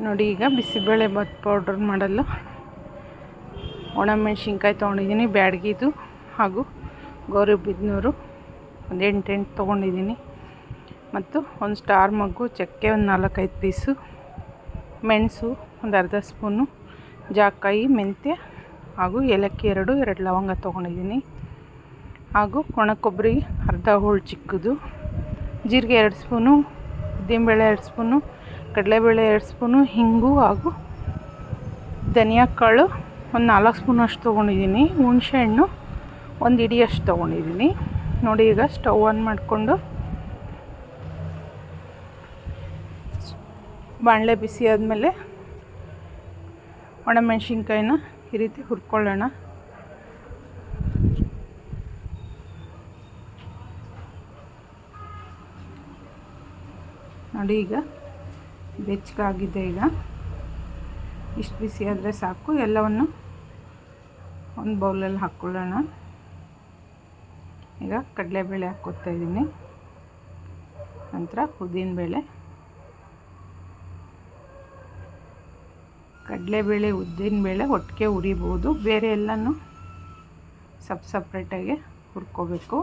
ನೋಡಿ, ಈಗ ಬಿಸಿಬೇಳೆಬಾತ್ ಪೌಡ್ರ್ ಮಾಡಲು ಒಣಮೆಣ್ಸಿನ್ಕಾಯಿ ತೊಗೊಂಡಿದ್ದೀನಿ, ಬ್ಯಾಡಗಿದು ಹಾಗೂ ಗೌರಿಬಿದನೂರು ಒಂದು 8 ತೊಗೊಂಡಿದ್ದೀನಿ. ಮತ್ತು ಒಂದು ಸ್ಟಾರ್ ಮಗ್ಗು, ಚಕ್ಕೆ ಒಂದು 4-5 ಪೀಸು, ಮೆಣಸು ಒಂದು ಅರ್ಧ ಸ್ಪೂನು, ಜಾಕಾಯಿ, ಮೆಂತ್ಯ ಹಾಗೂ ಏಲಕ್ಕಿ 2 ಲವಂಗ ತೊಗೊಂಡಿದ್ದೀನಿ. ಹಾಗೂ ಒಣ ಕೊಬ್ಬರಿ ಅರ್ಧ ಹೋಳು ಚಿಕ್ಕದು, ಜೀರಿಗೆ 2 ಸ್ಪೂನು, ಉದ್ದಿನಬೇಳೆ 2 ಸ್ಪೂನು, ಕಡಲೆಬೇಳೆ 2 ಸ್ಪೂನು, ಹಿಂಗು ಹಾಗೂ ಧನಿಯಾ ಕಾಳು ಒಂದು 4 ಸ್ಪೂನು ಅಷ್ಟು ತೊಗೊಂಡಿದ್ದೀನಿ. ಹುಣಸೆ ಹಣ್ಣು ಒಂದು ಹಿಡಿಯಷ್ಟು ತೊಗೊಂಡಿದ್ದೀನಿ. ನೋಡಿ, ಈಗ ಸ್ಟವ್ ಆನ್ ಮಾಡಿಕೊಂಡು ಬಾಣಲೆ ಬಿಸಿ ಆದಮೇಲೆ ಒಣಮೆಣ್ಸಿನ್ಕಾಯಿನ ಈ ರೀತಿ ಹುರ್ಕೊಳ್ಳೋಣ. ನೋಡಿ, ಈಗ ಬೆಚ್ಚಗಾಗಿದೆ. ಈಗ ಇಷ್ಟು ಬಿಸಿ ಆದರೆ ಸಾಕು. ಎಲ್ಲವನ್ನು ಒಂದು ಬೌಲಲ್ಲಿ ಹಾಕ್ಕೊಳ್ಳೋಣ. ಈಗ ಕಡಲೆಬೇಳೆ ಹಾಕ್ಕೊತಾ ಇದ್ದೀನಿ, ನಂತರ ಉದ್ದಿನಬೇಳೆ. ಕಡಲೆಬೇಳೆ ಉದ್ದಿನಬೇಳೆ ಒಟ್ಟಿಗೆ ಹುರಿಬೋದು, ಬೇರೆ ಎಲ್ಲನೂ ಸಪ್ರೇಟಾಗಿ ಹುರ್ಕೋಬೇಕು.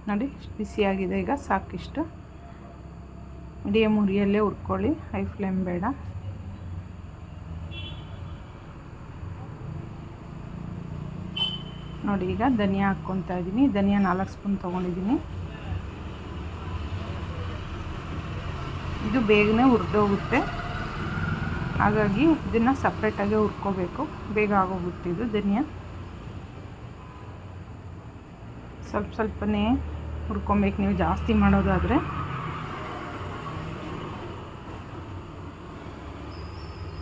ನೋಡಿ, ಬಿಸಿಯಾಗಿದೆ. ಈಗ ಸಾಕಿಷ್ಟು ಮೀಡಿಯಮ್ ಉರಿಯಲ್ಲೇ ಹುರ್ಕೊಳ್ಳಿ, ಹೈ ಫ್ಲೇಮ್ ಬೇಡ. ನೋಡಿ, ಈಗ ಧನಿಯಾ ಹಾಕ್ಕೊತಾ ಇದ್ದೀನಿ. ಧನಿಯಾ 4 ಸ್ಪೂನ್ ತೊಗೊಂಡಿದ್ದೀನಿ. ಇದು ಬೇಗನೆ ಹುರಿದೋಗುತ್ತೆ, ಹಾಗಾಗಿ ಇದನ್ನು ಸಪ್ರೇಟಾಗಿ ಹುರ್ಕೋಬೇಕು, ಬೇಗ ಆಗೋಗುತ್ತೆ. ಇದು ಧನಿಯಾ ಸ್ವಲ್ಪನೇ ಹುರ್ಕೊಬೇಕು ನೀವು ಜಾಸ್ತಿ ಮಾಡೋದಾದರೆ.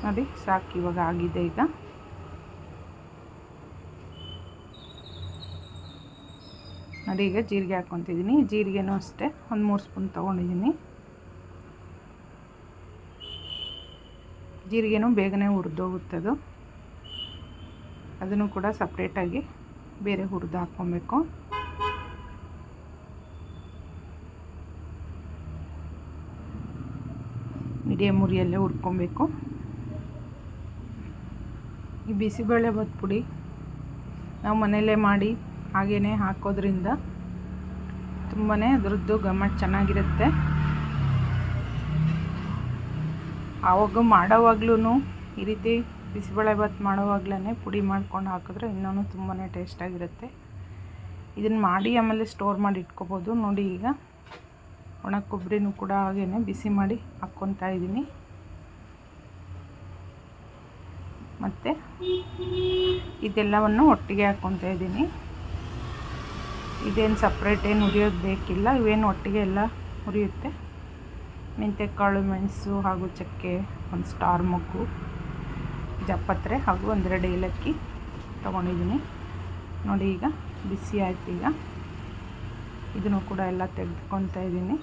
ನೋಡಿ, ಸಾಕು, ಇವಾಗ ಆಗಿದೆ. ಈಗ ನೋಡಿ, ಈಗ ಜೀರಿಗೆ ಹಾಕ್ಕೊತಿದ್ದೀನಿ. ಜೀರಿಗೆನೂ ಅಷ್ಟೇ ಒಂದು 3 ಸ್ಪೂನ್ ತೊಗೊಂಡಿದ್ದೀನಿ. ಜೀರಿಗೆನೂ ಬೇಗನೆ ಹುರಿದೋಗುತ್ತದು, ಅದನ್ನು ಕೂಡ ಸಪ್ರೇಟಾಗಿ ಬೇರೆ ಹುರಿದು ಹಾಕ್ಕೊಬೇಕು. ಮೀಡಿಯಮ್ ಉರಿಯಲ್ಲೇ ಹುರ್ಕೊಬೇಕು. ಈ ಬಿಸಿಬೇಳೆಬಾತ್ ಪುಡಿ ನಾವು ಮನೆಯಲ್ಲೇ ಮಾಡಿ ಹಾಗೇ ಹಾಕೋದ್ರಿಂದ ತುಂಬಾ ಅದರದ್ದು ಘಮ ಚೆನ್ನಾಗಿರುತ್ತೆ. ಆವಾಗ ಮಾಡೋವಾಗ್ಲೂ ಈ ರೀತಿ ಬಿಸಿಬೇಳೆಬಾತ್ ಮಾಡೋವಾಗ್ಲೇ ಪುಡಿ ಮಾಡ್ಕೊಂಡು ಹಾಕಿದ್ರೆ ಇನ್ನೂ ತುಂಬಾ ಟೇಸ್ಟಾಗಿರುತ್ತೆ. ಇದನ್ನು ಮಾಡಿ ಆಮೇಲೆ ಸ್ಟೋರ್ ಮಾಡಿ ಇಟ್ಕೋಬೋದು. ನೋಡಿ, ಈಗ ಒಣ ಕೊಬ್ಬರಿನೂ ಕೂಡ ಹಾಗೇ ಬಿಸಿ ಮಾಡಿ ಹಾಕ್ಕೊತಾ ಇದ್ದೀನಿ. ಮತ್ತು ಇದೆಲ್ಲವನ್ನು ಒಟ್ಟಿಗೆ ಹಾಕ್ಕೊತಾ ಇದ್ದೀನಿ. ಇದೇನು ಸಪ್ರೇಟ್ ಏನು ಹುರಿಯೋದು ಬೇಕಿಲ್ಲ, ಇವೇನು ಒಟ್ಟಿಗೆ ಎಲ್ಲ ಹುರಿಯುತ್ತೆ. ಮೆಂತ್ಯಕಾಳು, ಮೆಣಸು ಹಾಗೂ ಚಕ್ಕೆ, ಒಂದು ಸ್ಟಾರ್ ಮೊಗ್ಗು, ಜಾಪತ್ರೆ ಹಾಗೂ 1-2 ಏಲಕ್ಕಿ ತೊಗೊಂಡಿದ್ದೀನಿ. ನೋಡಿ, ಈಗ ಬಿಸಿ ಆಯ್ತು. ಈಗ ಇದನ್ನು ಕೂಡ ಎಲ್ಲ ತೆಗೆದುಕೊತಾ ಇದ್ದೀನಿ.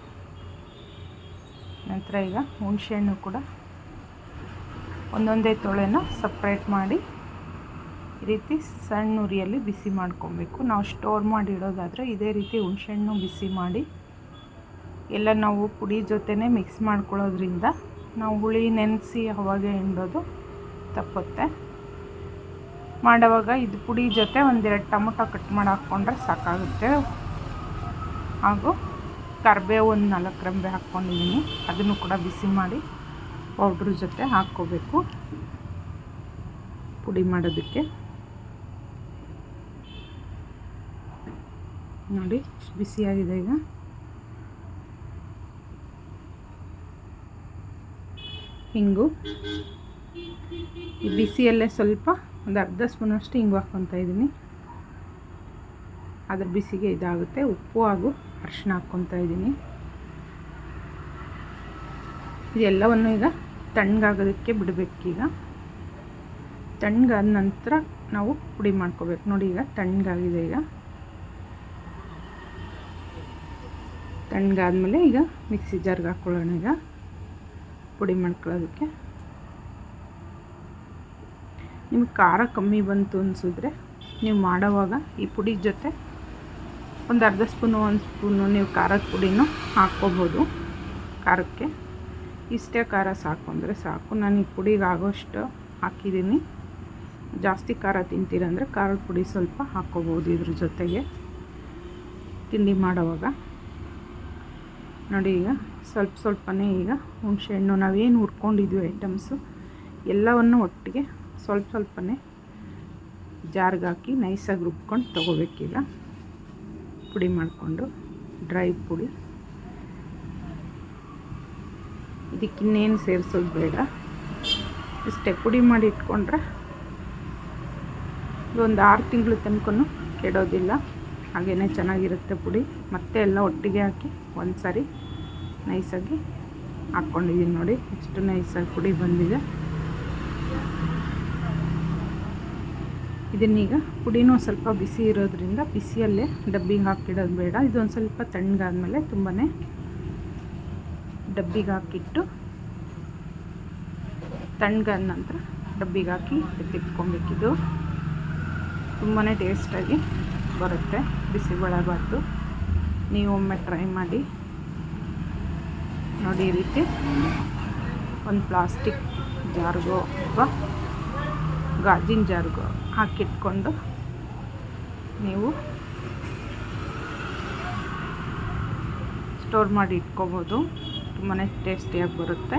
ನಂತರ ಈಗ ಹುಣಸೆಹಣ್ಣು ಕೂಡ ಒಂದೊಂದೇ ತೊಳೆನ ಸಪ್ರೇಟ್ ಮಾಡಿ ಈ ರೀತಿ ಸಣ್ಣ ಉರಿಯಲ್ಲಿ ಬಿಸಿ ಮಾಡ್ಕೊಬೇಕು. ನಾವು ಸ್ಟೋರ್ ಮಾಡಿ ಇಡೋದಾದರೆ ಇದೇ ರೀತಿ ಹುಣಸೆಹಣ್ಣು ಬಿಸಿ ಮಾಡಿ ಎಲ್ಲ ನಾವು ಪುಡಿ ಜೊತೆನೇ ಮಿಕ್ಸ್ ಮಾಡ್ಕೊಳ್ಳೋದ್ರಿಂದ ನಾವು ಹುಳಿ ನೆನೆಸಿ ಅವಾಗೆ ಹಿಂಡೋದು ತಪ್ಪುತ್ತೆ. ಮಾಡೋವಾಗ ಇದು ಪುಡಿ ಜೊತೆ 1-2 ಟೊಮೊಟೊ ಕಟ್ ಮಾಡಿ ಹಾಕ್ಕೊಂಡ್ರೆ ಸಾಕಾಗುತ್ತೆ. ಹಾಗೂ ಕರಿಬೇವು ಒಂದು 4 ರೆಂಬೆ ಹಾಕ್ಕೊಂಡಿದ್ದೀನಿ, ಅದನ್ನು ಕೂಡ ಬಿಸಿ ಮಾಡಿ ಪೌಡ್ರ್ ಜೊತೆ ಹಾಕ್ಕೋಬೇಕು ಪುಡಿ ಮಾಡೋದಕ್ಕೆ. ನೋಡಿ, ಬಿಸಿಯಾಗಿದೆ. ಈಗ ಹಿಂಗು ಈ ಬಿಸಿಯಲ್ಲೇ ಸ್ವಲ್ಪ ಒಂದು ಅರ್ಧ ಸ್ಪೂನಷ್ಟು ಹಿಂಗು ಹಾಕ್ಕೊತಾ ಇದ್ದೀನಿ. ಅದ್ರ ಬಿಸಿಗೆ ಇದಾಗುತ್ತೆ. ಉಪ್ಪು ಹಾಗೂ ಅರಿಶಿನ ಹಾಕ್ಕೊತಾ ಇದ್ದೀನಿ. ಇದೆಲ್ಲವನ್ನು ಈಗ ತಣ್ಣಗಾಗೋದಕ್ಕೆ ಬಿಡಬೇಕೀಗ. ತಣ್ಣಗಾದ ನಂತರ ನಾವು ಪುಡಿ ಮಾಡ್ಕೋಬೇಕು. ನೋಡಿ, ಈಗ ತಣ್ಣಗಾಗಿದೆ. ಈಗ ತಣ್ಣಗಾದ್ಮೇಲೆ ಈಗ ಮಿಕ್ಸಿ ಜಾರ್ಗೆ ಹಾಕ್ಕೊಳ್ಳೋಣ. ಈಗ ಪುಡಿ ಮಾಡ್ಕೊಳ್ಳೋದಕ್ಕೆ ನಿಮಗೆ ಖಾರ ಕಮ್ಮಿ ಬಂತು ಅನಿಸಿದ್ರೆ ನೀವು ಮಾಡೋವಾಗ ಈ ಪುಡಿ ಜೊತೆ ಒಂದು ಅರ್ಧ ಸ್ಪೂನು 1 ಸ್ಪೂನು ನೀವು ಖಾರದ ಪುಡಿನೂ ಹಾಕ್ಕೋಬೋದು. ಖಾರಕ್ಕೆ ಇಷ್ಟೇ ಖಾರ ಸಾಕು ಅಂದರೆ ಸಾಕು. ನಾನು ಈ ಪುಡಿಗೆ ಆಗೋಷ್ಟು ಹಾಕಿದ್ದೀನಿ. ಜಾಸ್ತಿ ಖಾರ ತಿಂತೀರಂದರೆ ಖಾರದ ಪುಡಿ ಸ್ವಲ್ಪ ಹಾಕ್ಕೋಬೋದು ಇದ್ರ ಜೊತೆಗೆ ತಿಂಡಿ ಮಾಡೋವಾಗ. ನೋಡಿ ಈಗ ಸ್ವಲ್ಪನೇ ಈಗ ಹುಣಸೆಹಣ್ಣು ನಾವೇನು ಹುರ್ಕೊಂಡಿದ್ವಿ ಐಟಮ್ಸು ಎಲ್ಲವನ್ನು ಒಟ್ಟಿಗೆ ಸ್ವಲ್ಪನೇ ಜಾರ್ಗೆ ಹಾಕಿ ನೈಸಾಗಿ ರುಬ್ಕೊಂಡು ತೊಗೋಬೇಕೀಗ. ಪುಡಿ ಮಾಡಿಕೊಂಡು ಡ್ರೈ ಪುಡಿ. ಇದಕ್ಕಿನ್ನೇನು ಸೇರಿಸೋದು ಬೇಡ, ಇಷ್ಟೇ. ಪುಡಿ ಮಾಡಿ ಇಟ್ಕೊಂಡ್ರೆ ಇದೊಂದು 6 ತಿಂಗಳು ತನಕನೂ ಕೆಡೋದಿಲ್ಲ, ಹಾಗೇ ಚೆನ್ನಾಗಿರುತ್ತೆ ಪುಡಿ. ಮತ್ತೆ ಎಲ್ಲ ಒಟ್ಟಿಗೆ ಹಾಕಿ ಒಂದು ಸಾರಿ ನೈಸಾಗಿ ಹಾಕ್ಕೊಂಡಿದ್ದೀನಿ. ನೋಡಿ ಎಷ್ಟು ನೈಸಾಗಿ ಪುಡಿ ಬಂದಿದೆ. ಇದನ್ನೀಗ ಪುಡಿನೂ ಸ್ವಲ್ಪ ಬಿಸಿ ಇರೋದ್ರಿಂದ ಬಿಸಿಯಲ್ಲೇ ಡಬ್ಬಿಗೆ ಹಾಕಿಡೋದು ಬೇಡ. ಇದೊಂದು ಸ್ವಲ್ಪ ತಣ್ಣಗಾದ್ಮೇಲೆ ತುಂಬಾ ಡಬ್ಬಿಗೆ ಹಾಕಿಟ್ಟು ತಣ್ಣಗಾದ ನಂತರ ಡಬ್ಬಿಗೆ ಹಾಕಿ ಎತ್ತಿಟ್ಕೊಬೇಕಿದು. ತುಂಬಾ ಟೇಸ್ಟಾಗಿ ಬರುತ್ತೆ ಬಿಸಿಬೇಳೆಬಾತು. ನೀವು ಒಮ್ಮೆ ಟ್ರೈ ಮಾಡಿ ನೋಡಿ. ಈ ರೀತಿ ಒಂದು ಪ್ಲಾಸ್ಟಿಕ್ ಜಾರ್ಗೋ ಅಥವಾ ಗಾಜಿನ ಜಾರ್ಗೋ ಹಾಕಿಟ್ಕೊಂಡು ನೀವು ಸ್ಟೋರ್ ಮಾಡಿ ಇಟ್ಕೋಬೋದು. ತುಂಬಾ ಟೇಸ್ಟಿಯಾಗಿ ಬರುತ್ತೆ.